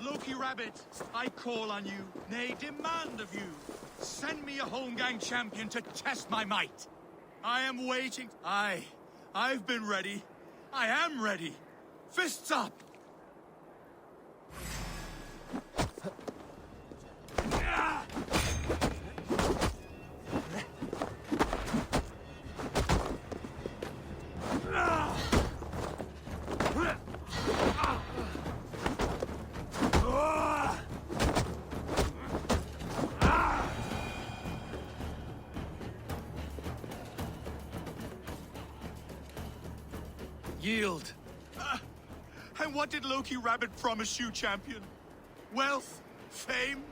Loki Rabbit, I call on you, nay, demand of you. Send me a home-gang champion to test my might. I am waiting. I've been ready. I am ready. Fists up! Yield. And what did Loki Rabbit promise you, champion? Wealth? Fame?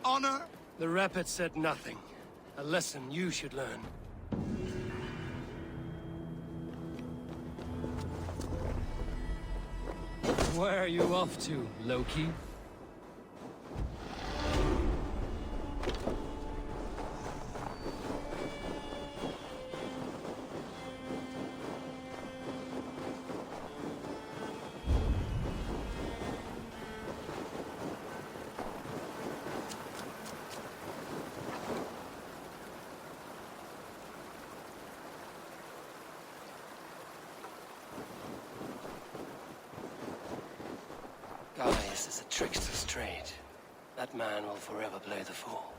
Honor? The Rabbit said nothing. A lesson you should learn. Where are you off to, Loki? This is a trickster's trade. That man will forever play the fool.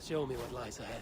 Show me what lies ahead.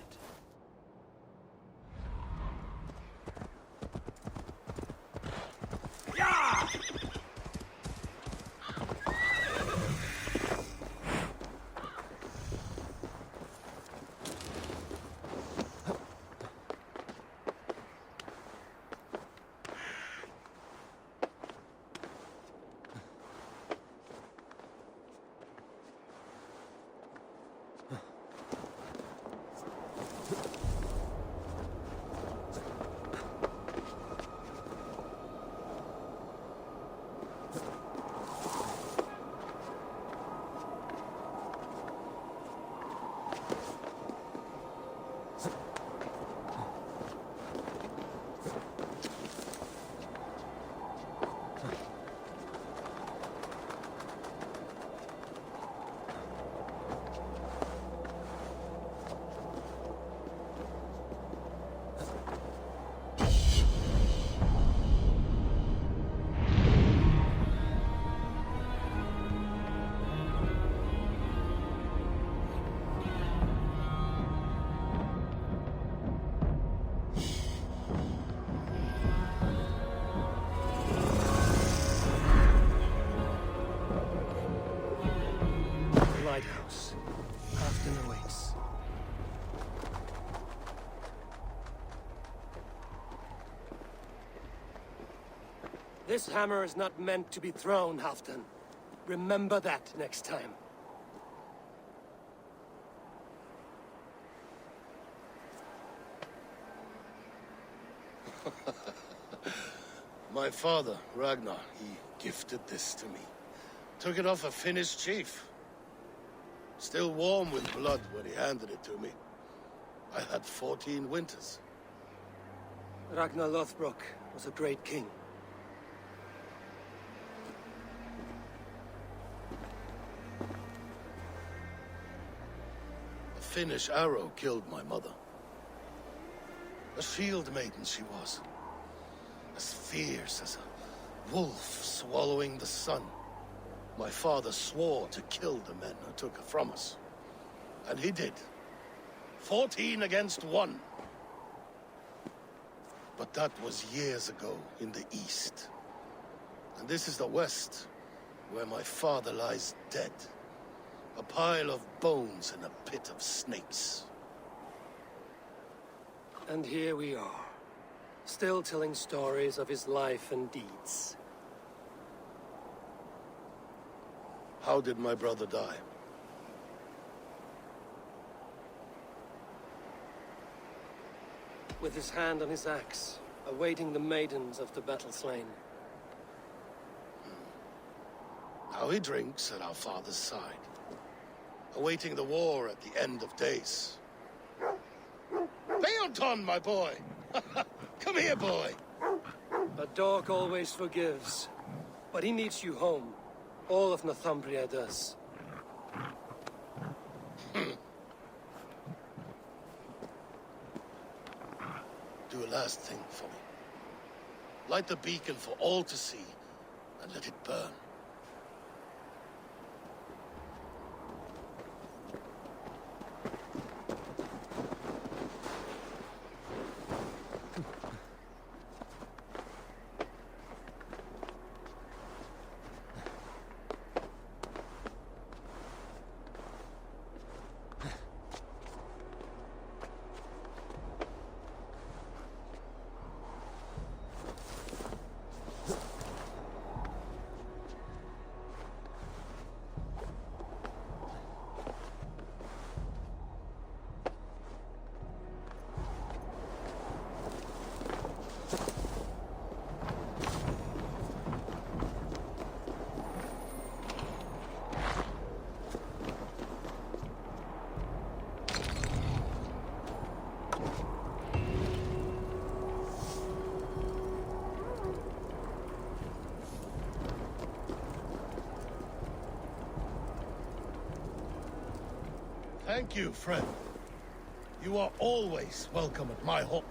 This hammer is not meant to be thrown, Halfdan. Remember that next time. My father, Ragnar, he gifted this to me. Took it off a Finnish chief. Still warm with blood when he handed it to me. I had 14 winters. Ragnar Lothbrok was a great king. A Finnish arrow killed my mother. A shield maiden she was. As fierce as a wolf swallowing the sun. My father swore to kill the men who took her from us. And he did. 14 against 1. But that was years ago in the east. And this is the west, where my father lies dead. A pile of bones in a pit of snakes. And here we are, still telling stories of his life and deeds. How did my brother die? With his hand on his axe, awaiting the maidens of the battle slain. How he drinks at our father's side. Awaiting the war at the end of days. Beonton, my boy! Come here, boy! A dog always forgives, but he needs you home. All of Northumbria does. Do a last thing for me. Light the beacon for all to see, and let it burn. Thank you, friend. You are always welcome at my home.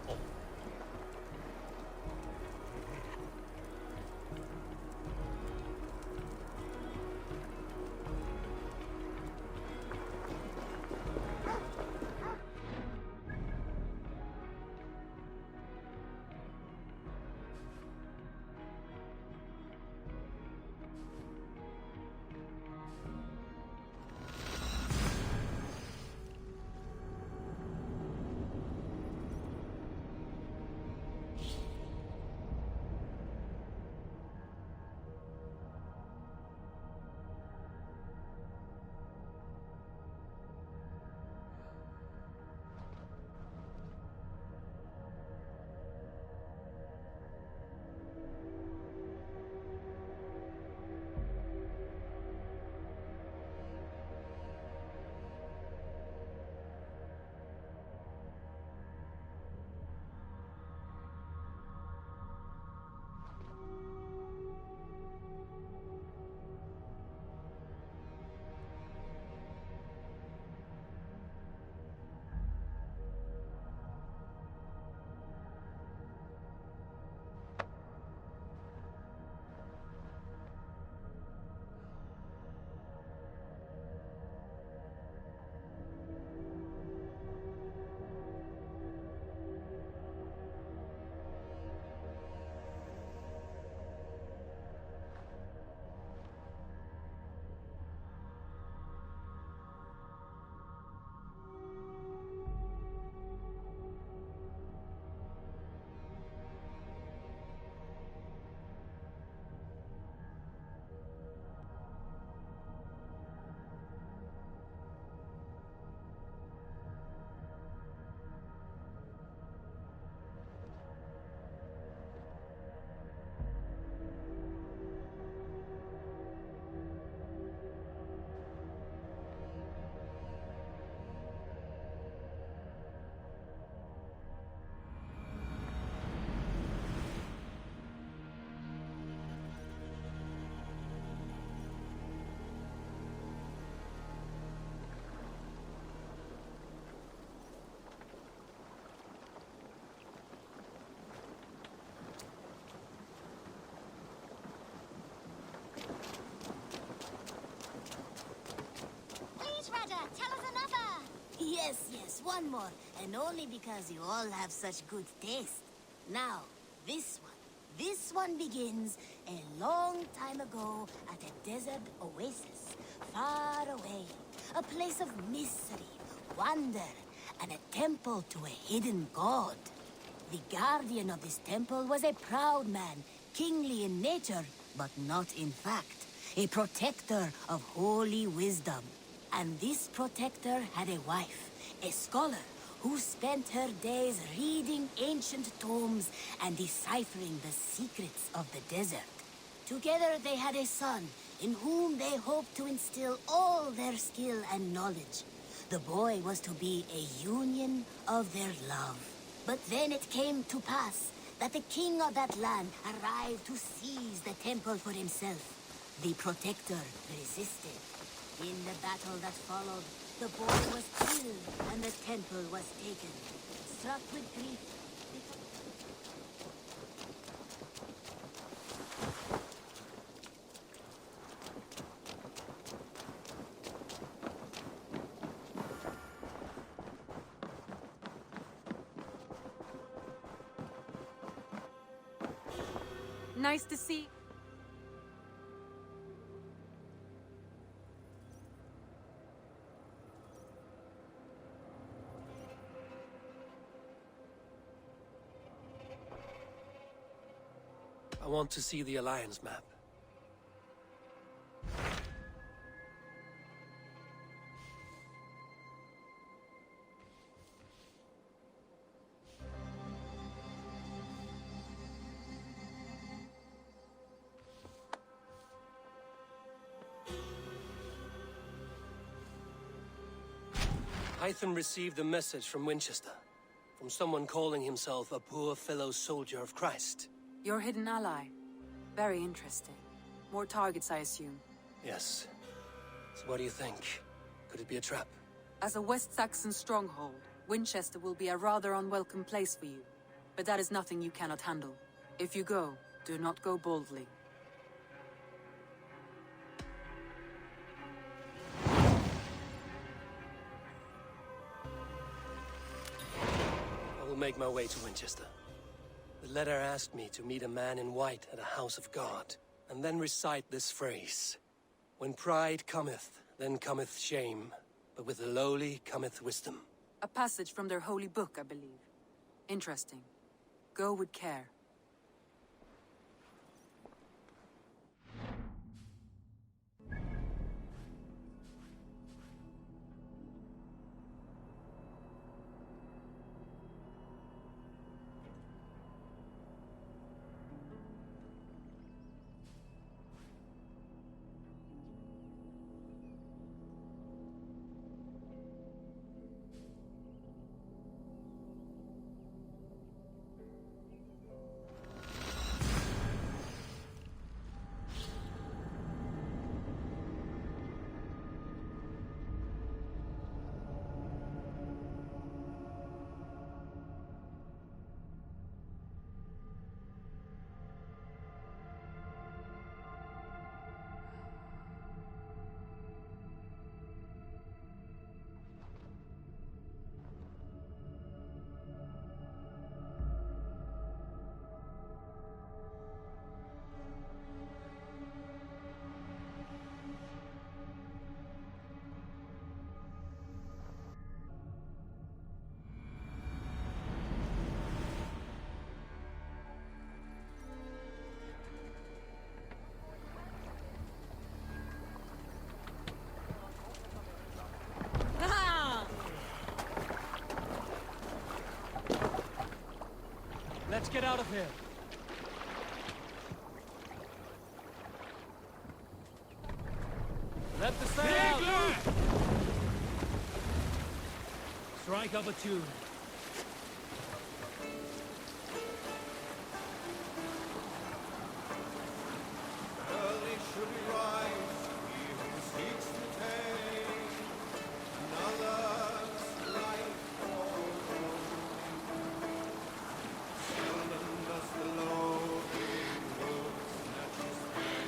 Just one more, and only because you all have such good taste. Now, this one. This one begins a long time ago at a desert oasis, far away. A place of mystery, wonder, and a temple to a hidden god. The guardian of this temple was a proud man, kingly in nature, but not in fact. A protector of holy wisdom. And this protector had a wife, a scholar, who spent her days reading ancient tomes and deciphering the secrets of the desert. Together they had a son, in whom they hoped to instill all their skill and knowledge. The boy was to be a union of their love. But then it came to pass that the king of that land arrived to seize the temple for himself. The protector resisted. In the battle that followed, the boy was killed and the temple was taken. Struck with grief, Nice to see. I want to see the Alliance map. Hytham received a message from Winchester, from someone calling himself a poor fellow soldier of Christ. Your hidden ally. Very interesting. More targets, I assume. Yes. So what do you think? Could it be a trap? As a West Saxon stronghold, Winchester will be a rather unwelcome place for you. But that is nothing you cannot handle. If you go, do not go boldly. I will make my way to Winchester. The letter asked me to meet a man in white at a house of God, and then recite this phrase. When pride cometh, then cometh shame, but with the lowly cometh wisdom. A passage from their holy book, I believe. Interesting. Go with care. Let's get out of here. Let the sail out! Strike up a tune. Early should we rise, he who seeks to take another's life for seldom does the lowing wolf snatch his prey,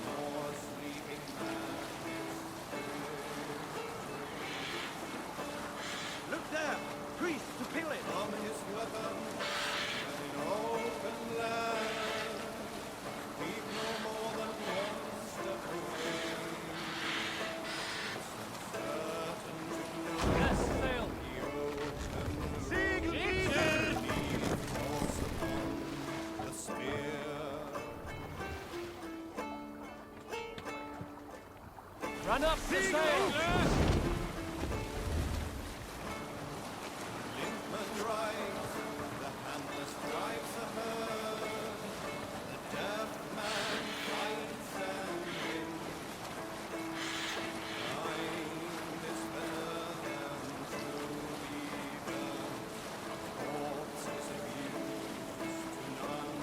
nor sleeping man his Run up the sails! Linkman rise, the handless drives a herd. The deaf man fights and wins. Kind is better than true evil. Corpse is abused to none.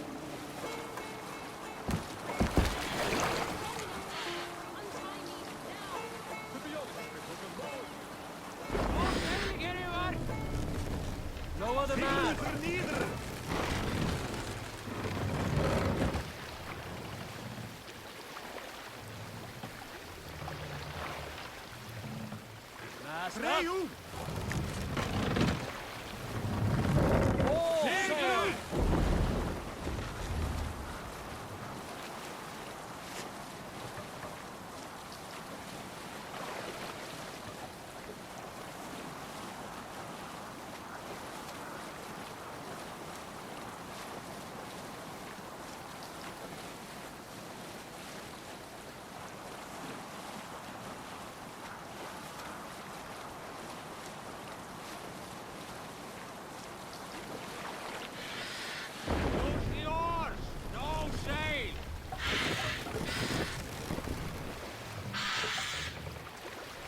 No other man! Mast up! All sail!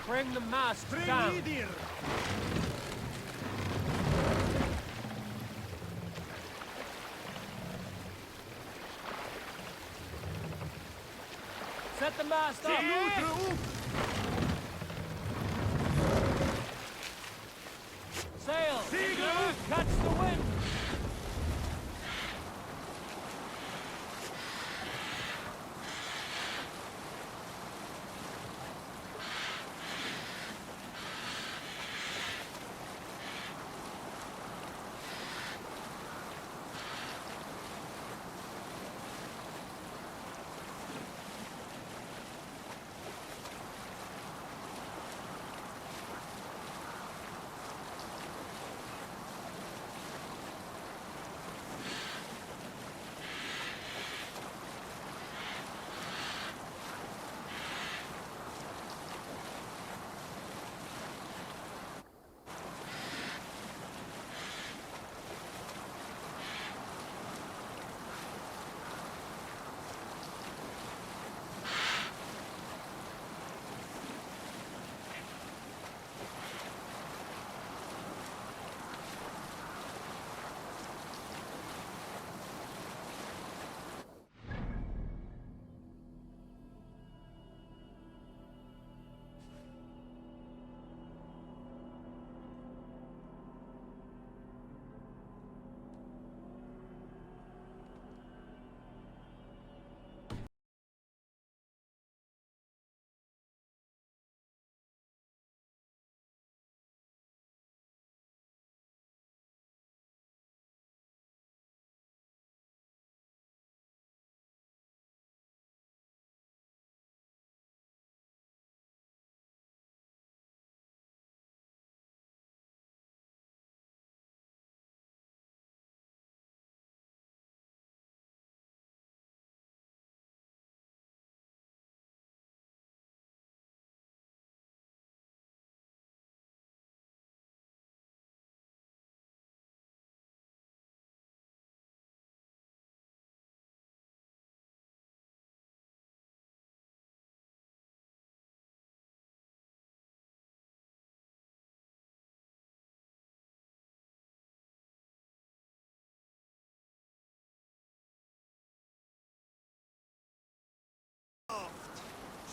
Bring the mast down. Set the mast up. Sail. Catch the wind.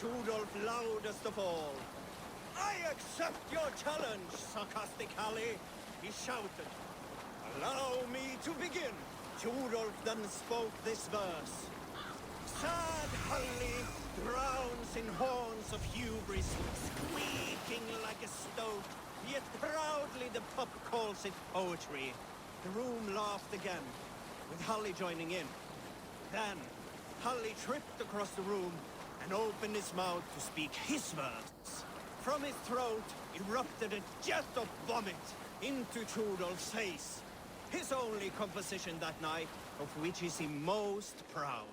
Rudolph loudest of all. I accept your challenge, sarcastic Hallie, he shouted. Allow me to begin. Rudolph then spoke this verse. Sad Hallie drowns in horns of hubris, squeaking like a stoat, yet proudly the pup calls it poetry. The room laughed again, with Hallie joining in. Then, Hallie tripped across the room and opened his mouth to speak his words. From his throat erupted a jet of vomit into Rudolph's face. His only composition that night, of which is he most proud.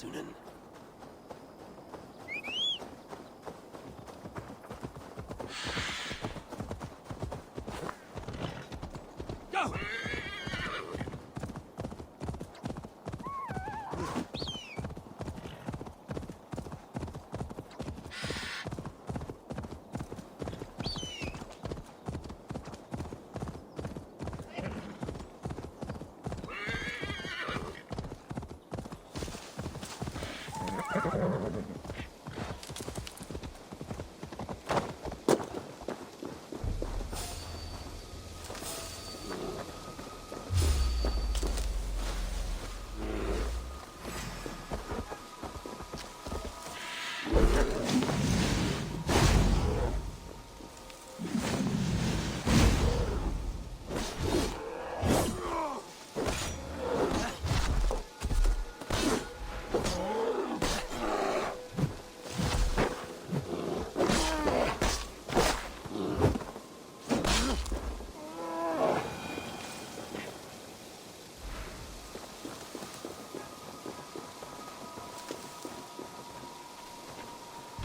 Sunan. Go!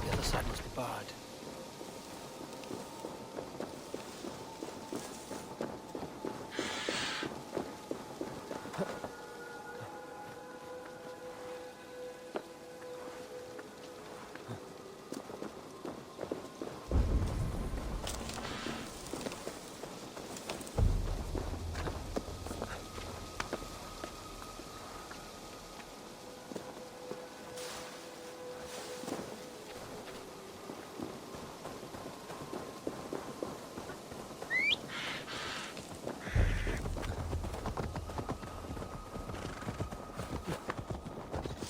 The other side must be barred.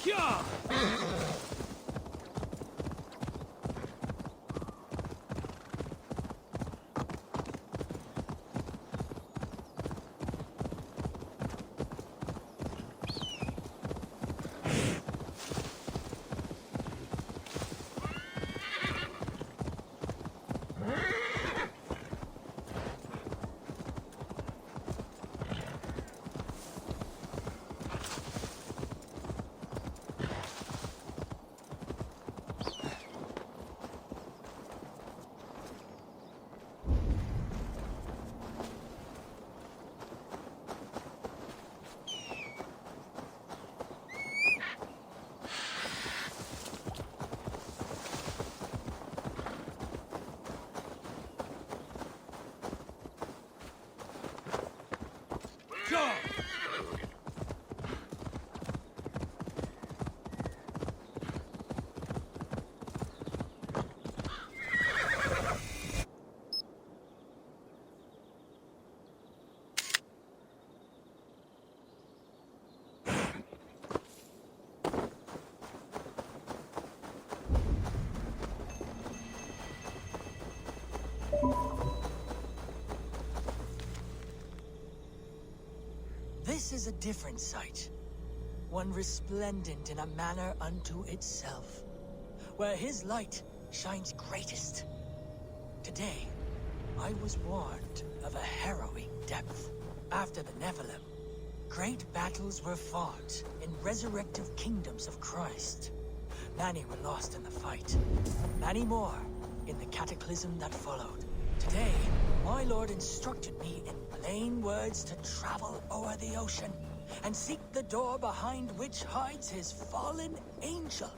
Yeah! Go! This is a different sight, one resplendent in a manner unto itself, where his light shines greatest. Today, I was warned of a harrowing depth. After the Nephilim, great battles were fought in resurrective kingdoms of Christ. Many were lost in the fight, many more in the cataclysm that followed. Today, my lord instructed me in plain words to travel o'er the ocean and seek the door behind which hides his fallen angel.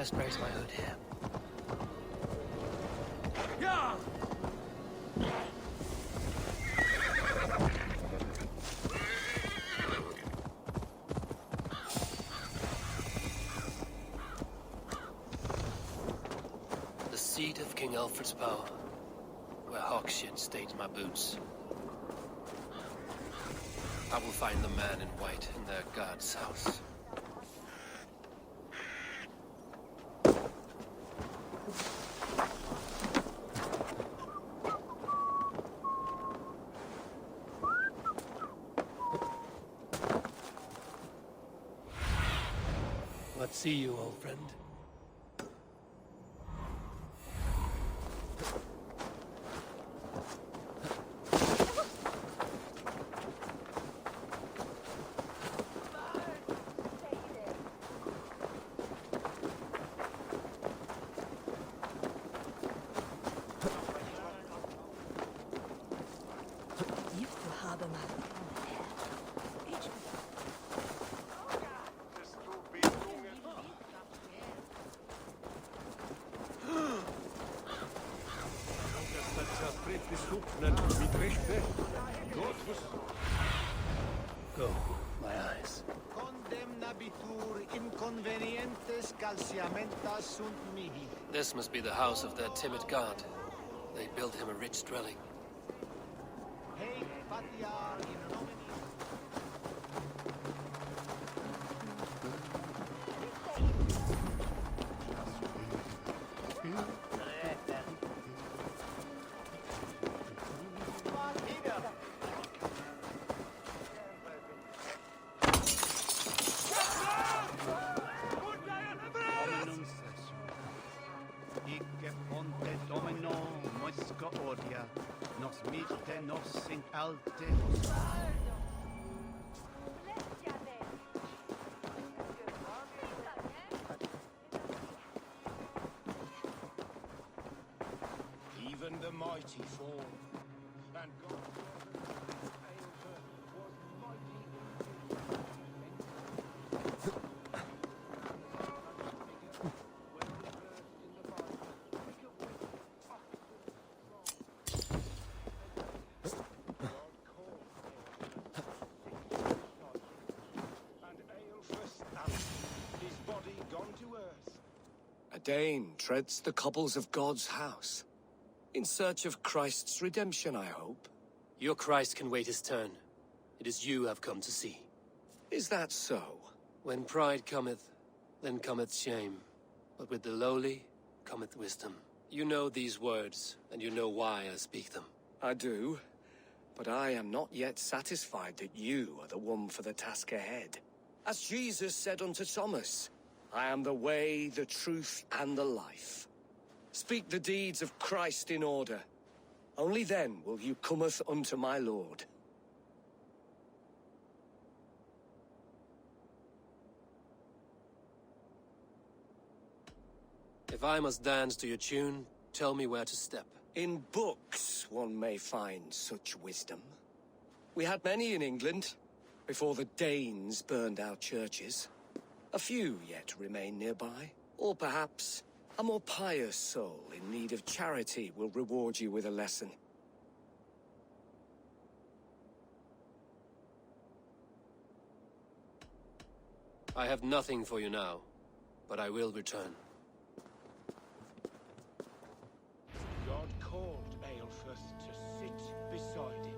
best raise my hood here. Yeah! The seat of King Alfred's power, where hawkshit stains my boots. I will find the man in white in their god's house. What see you, old friend? Go, my eyes. Condemnabitur inconvenientes calciamentas sunt mihi. This must be the house of that timid god. They built him a rich dwelling. Hey, patia in nomine. Ponte domino moisca odia, nos mitte nos in alte. Even the mighty fall, and God... A Dane treads the cobbles of God's house. In search of Christ's redemption, I hope. Your Christ can wait his turn. It is you I've come to see. Is that so? When pride cometh, then cometh shame. But with the lowly cometh wisdom. You know these words, and you know why I speak them. I do, but I am not yet satisfied that you are the one for the task ahead. As Jesus said unto Thomas, I am the way, the truth, and the life. Speak the deeds of Christ in order. Only then will you cometh unto my Lord. If I must dance to your tune, tell me where to step. In books one may find such wisdom. We had many in England, before the Danes burned our churches. A few yet remain nearby. Or perhaps a more pious soul in need of charity will reward you with a lesson. I have nothing for you now, but I will return. God called Aelfus to sit beside him,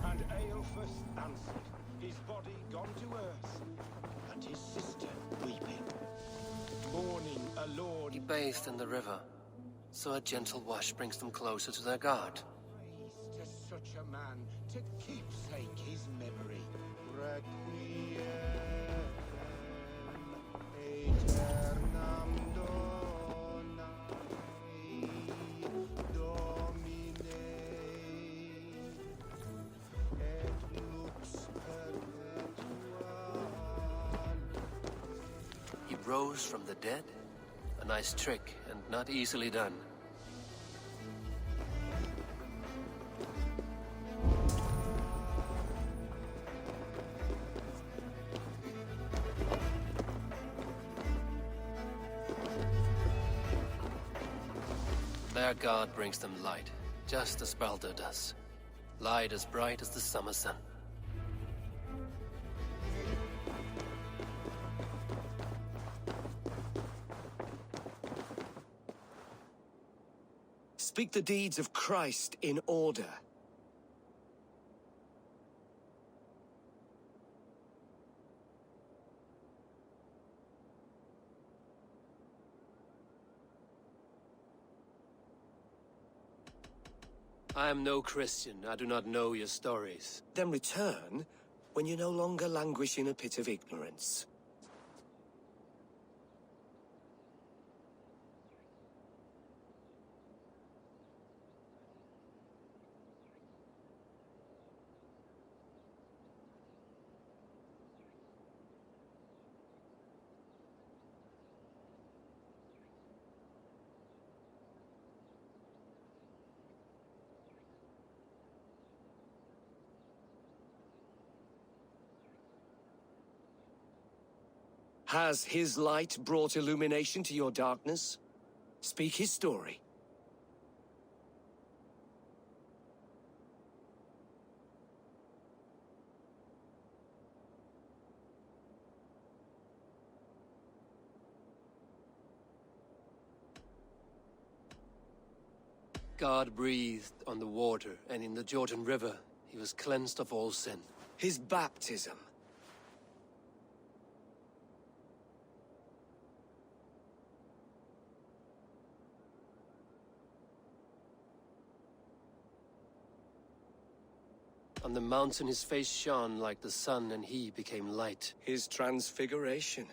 and Aelfus answered, his body gone to earth, and his sister weeping, mourning a lord. He bathed in the river, so a gentle wash brings them closer to their God. Praise to such a man to keepsake his memory. Requiem aeternam dona Domine et lux perpetuam. He rose from the dead? A nice trick, and not easily done. Their god brings them light, just as Baldur does. Light as bright as the summer sun. Speak the deeds of Christ in order. I am no Christian. I do not know your stories. Then return when you no longer languish in a pit of ignorance. Has his light brought illumination to your darkness? Speak his story. God breathed on the water, and in the Jordan River, he was cleansed of all sin. His baptism. On the mountain his face shone like the sun, and he became light. His transfiguration.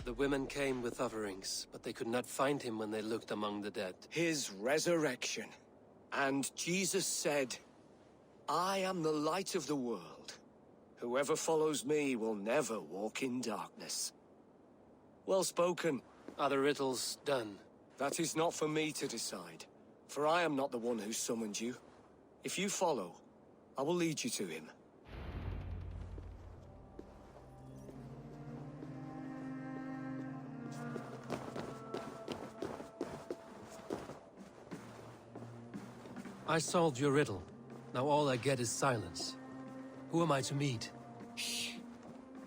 The women came with offerings, but they could not find him when they looked among the dead. His resurrection. And Jesus said, I am the light of the world. Whoever follows me will never walk in darkness. Well spoken. Are the riddles done? That is not for me to decide, for I am not the one who summoned you. If you follow, I will lead you to him. I solved your riddle. Now all I get is silence. Who am I to meet? Shh.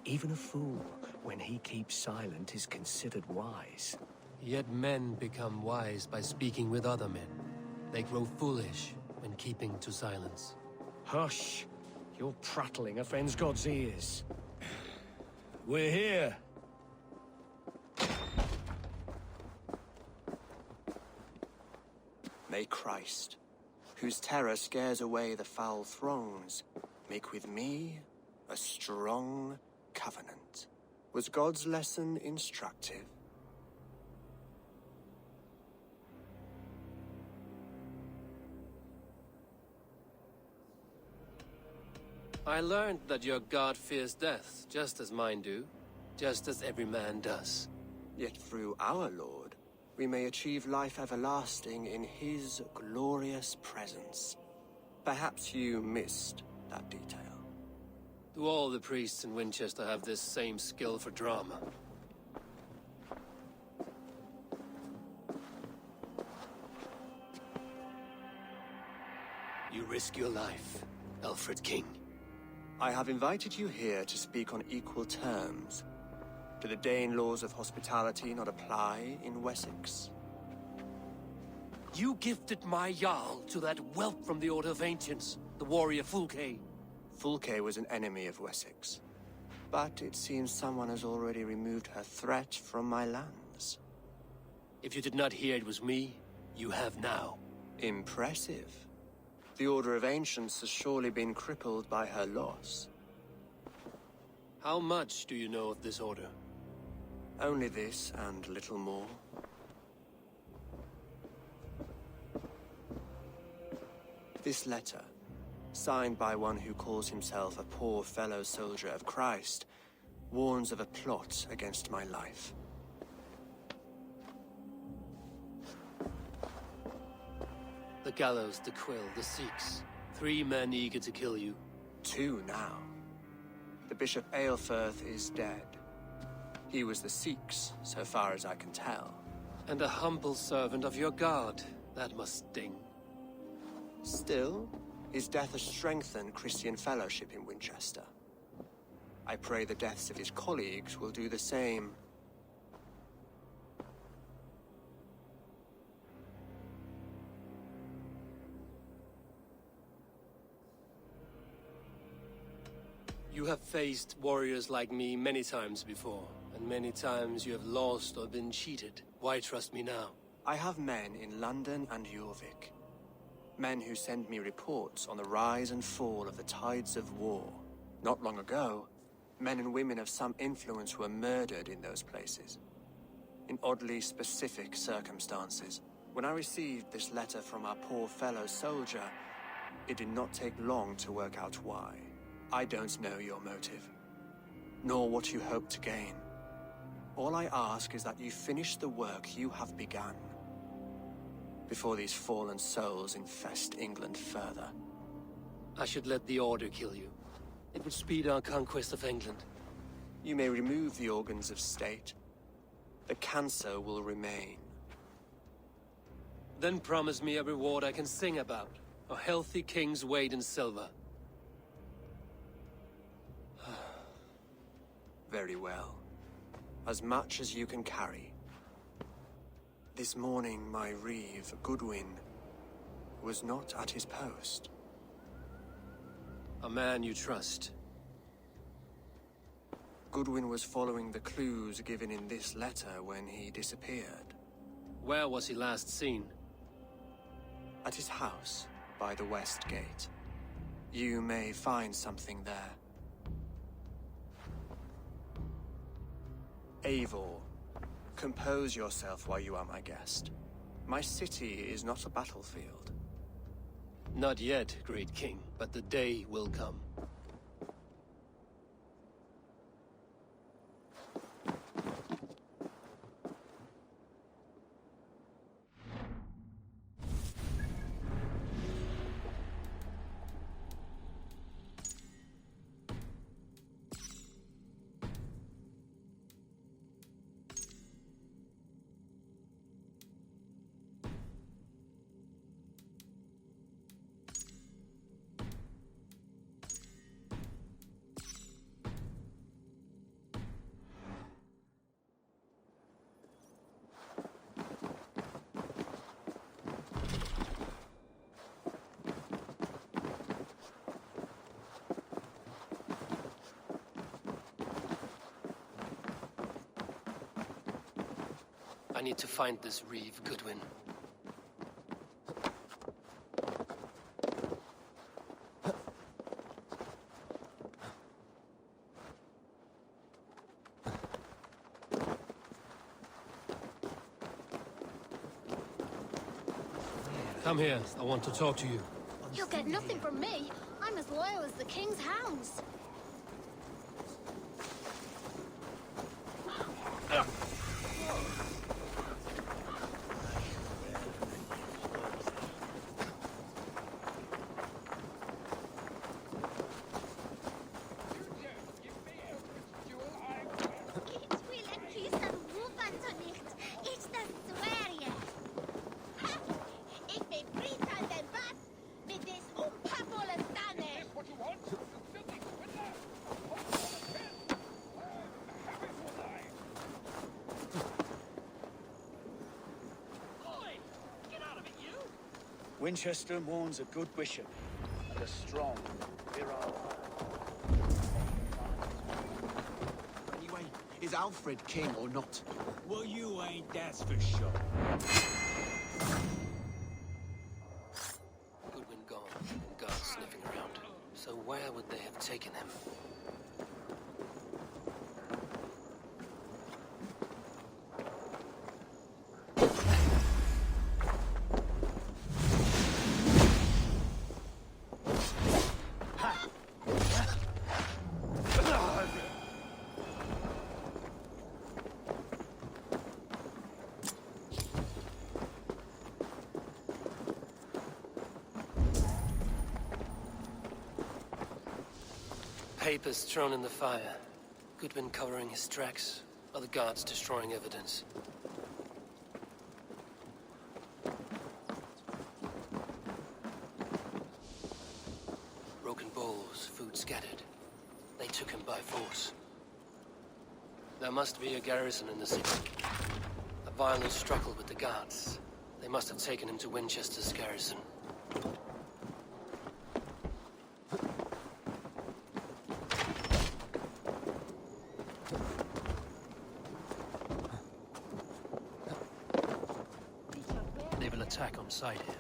Even a fool, when he keeps silent, is considered wise. Yet men become wise by speaking with other men. They grow foolish when keeping to silence. Hush! Your prattling offends God's ears. We're here. May Christ, whose terror scares away the foul throngs, make with me a strong covenant. Was God's lesson instructive? I learned that your god fears death, just as mine do. Just as every man does. Yet through our Lord, we may achieve life everlasting in his glorious presence. Perhaps you missed that detail. Do all the priests in Winchester have this same skill for drama? You risk your life, Alfred King. I have invited you here to speak on equal terms. Do the Dane laws of hospitality not apply in Wessex? You gifted my Jarl to that whelp from the Order of Ancients, the warrior Fulke. Fulke was an enemy of Wessex. But it seems someone has already removed her threat from my lands. If you did not hear it was me, you have now. Impressive. The Order of Ancients has surely been crippled by her loss. How much do you know of this order? Only this and little more. This letter, signed by one who calls himself a poor fellow soldier of Christ, warns of a plot against my life. The gallows, the quill, the Sikhs. 3 men eager to kill you. 2 now. The Bishop Aelfirth is dead. He was the Sikhs, so far as I can tell. And a humble servant of your god. That must sting. Still, his death has strengthened Christian fellowship in Winchester. I pray the deaths of his colleagues will do the same. You have faced warriors like me many times before, and many times you have lost or been cheated. Why trust me now? I have men in London and Jorvik. Men who send me reports on the rise and fall of the tides of war. Not long ago, men and women of some influence were murdered in those places. In oddly specific circumstances. When I received this letter from our poor fellow soldier, it did not take long to work out why. I don't know your motive, nor what you hope to gain. All I ask is that you finish the work you have begun, before these fallen souls infest England further. I should let the Order kill you. It would speed our conquest of England. You may remove the organs of state. The cancer will remain. Then promise me a reward I can sing about. A healthy king's weight in silver. Very well. As much as you can carry. This morning, my reeve, Goodwin, was not at his post. A man you trust. Goodwin was following the clues given in this letter when he disappeared. Where was he last seen? At his house, by the west gate. You may find something there. Eivor, compose yourself while you are my guest. My city is not a battlefield. Not yet, great king, but the day will come. I need to find this reeve, Goodwin. Come here, I want to talk to you. You'll get nothing from me. I'm as loyal as the king's hounds. Winchester mourns a good bishop and a strong virile. Anyway, is Alfred king or not? Well, you ain't, that's for sure. Goodwin gone, and guards sniffing around. So where would they have taken him? Papers thrown in the fire. Goodwin covering his tracks. Other guards destroying evidence. by force. There must be a garrison in the city. A violent struggle with the guards. They must have taken him to Winchester's garrison. They will attack on sight here.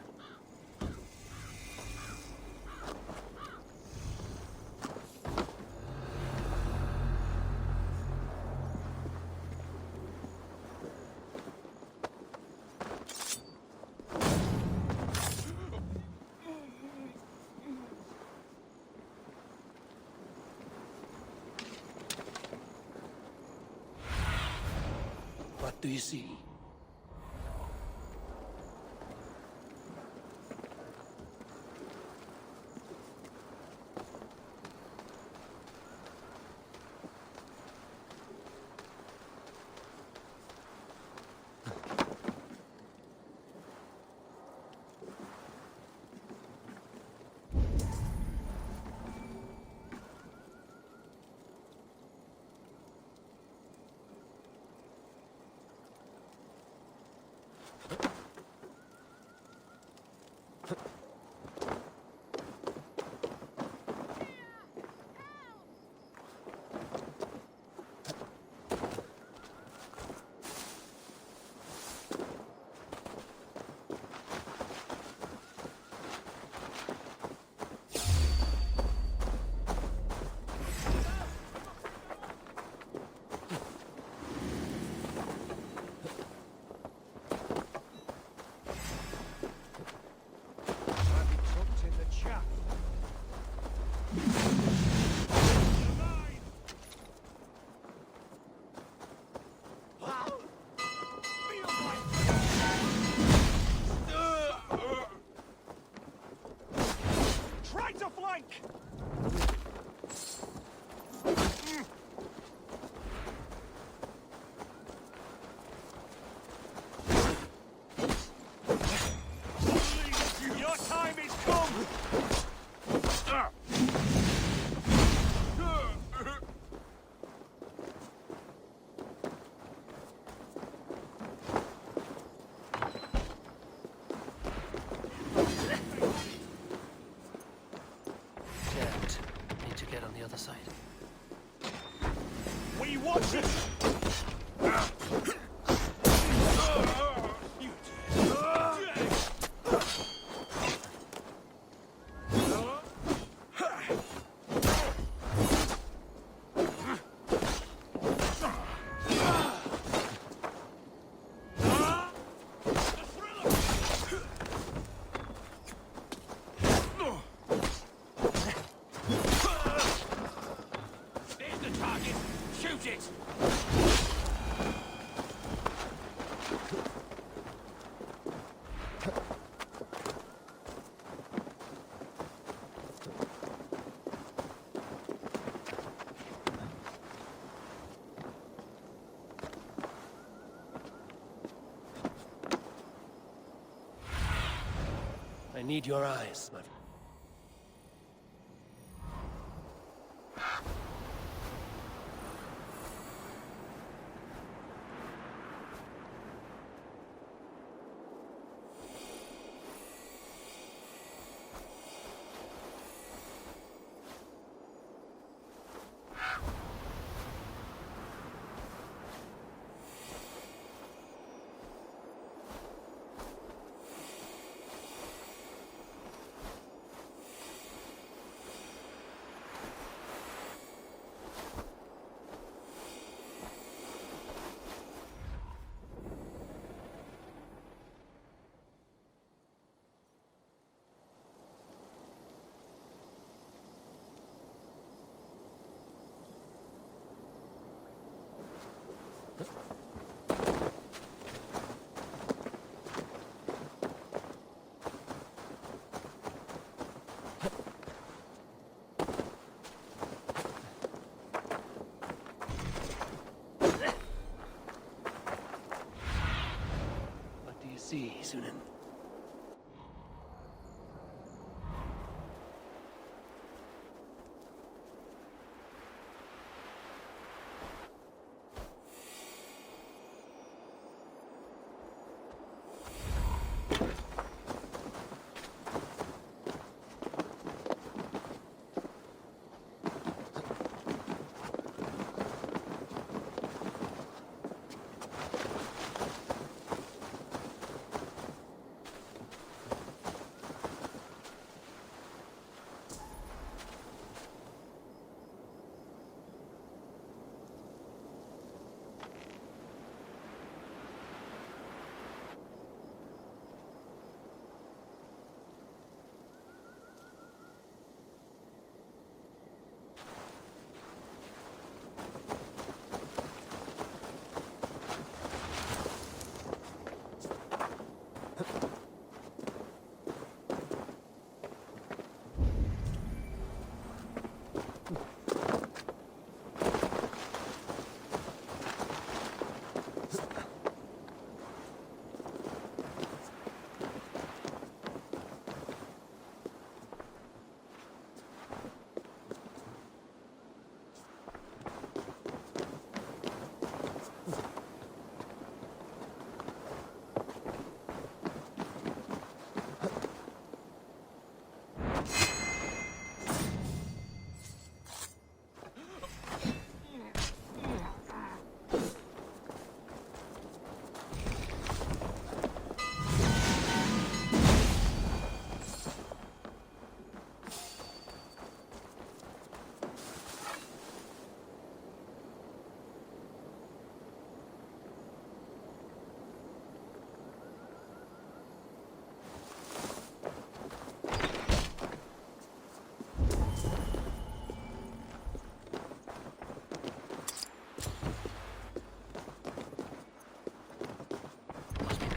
What do you see? I need your eyes, my friend. See, Sunan.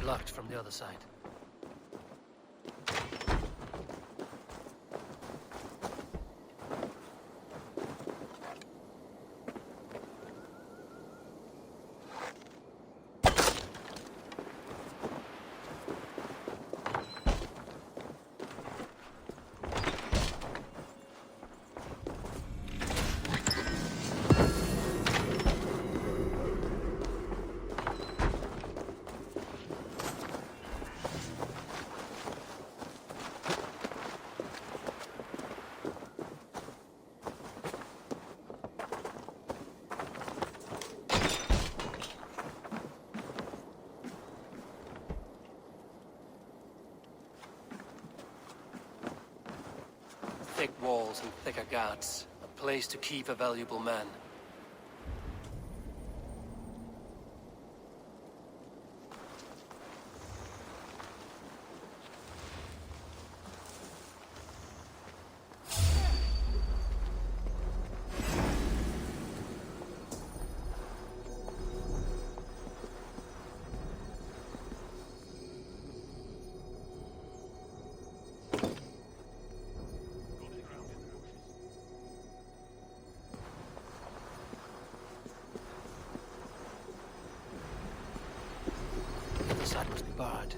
locked from the other side. Thick walls and thicker guards. A place to keep a valuable man. The side must be barred.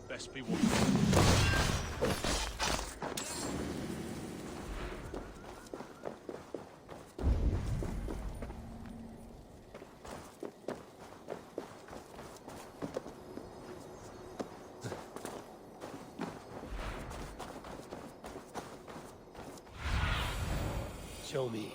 Best be warned. Show me.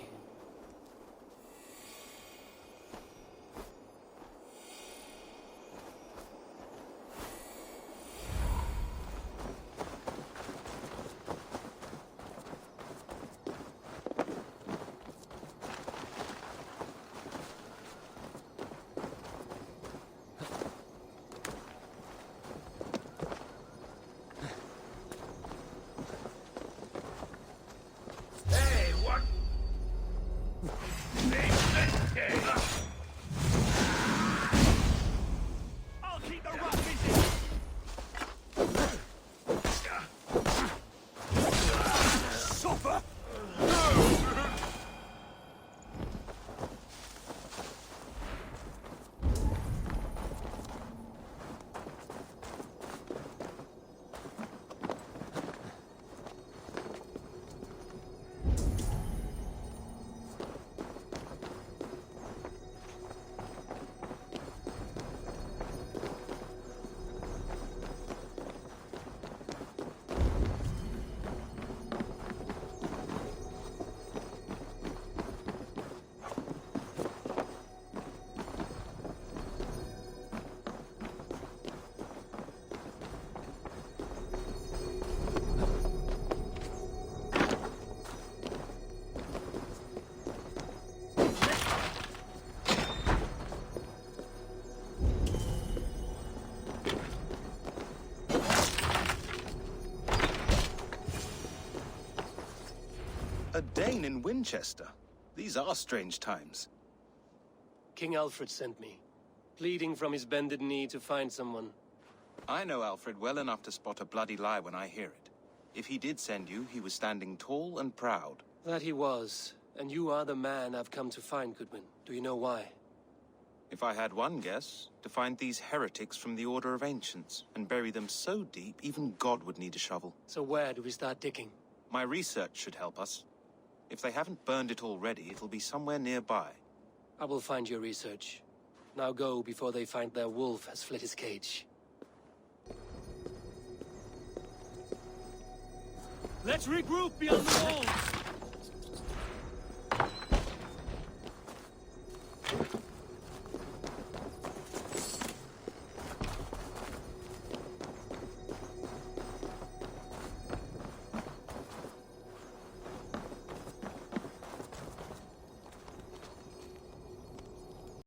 I'll keep the rat busy! Suffer! A Dane in Winchester? These are strange times. King Alfred sent me, pleading from his bended knee to find someone. I know Alfred well enough to spot a bloody lie when I hear it. If he did send you, he was standing tall and proud. That he was, and you are the man I've come to find, Goodwin. Do you know why? If I had one guess, to find these heretics from the Order of Ancients, and bury them so deep, even God would need a shovel. So where do we start digging? My research should help us. If they haven't burned it already, it'll be somewhere nearby. I will find your research. Now go before they find their wolf has fled his cage. Let's regroup beyond the walls!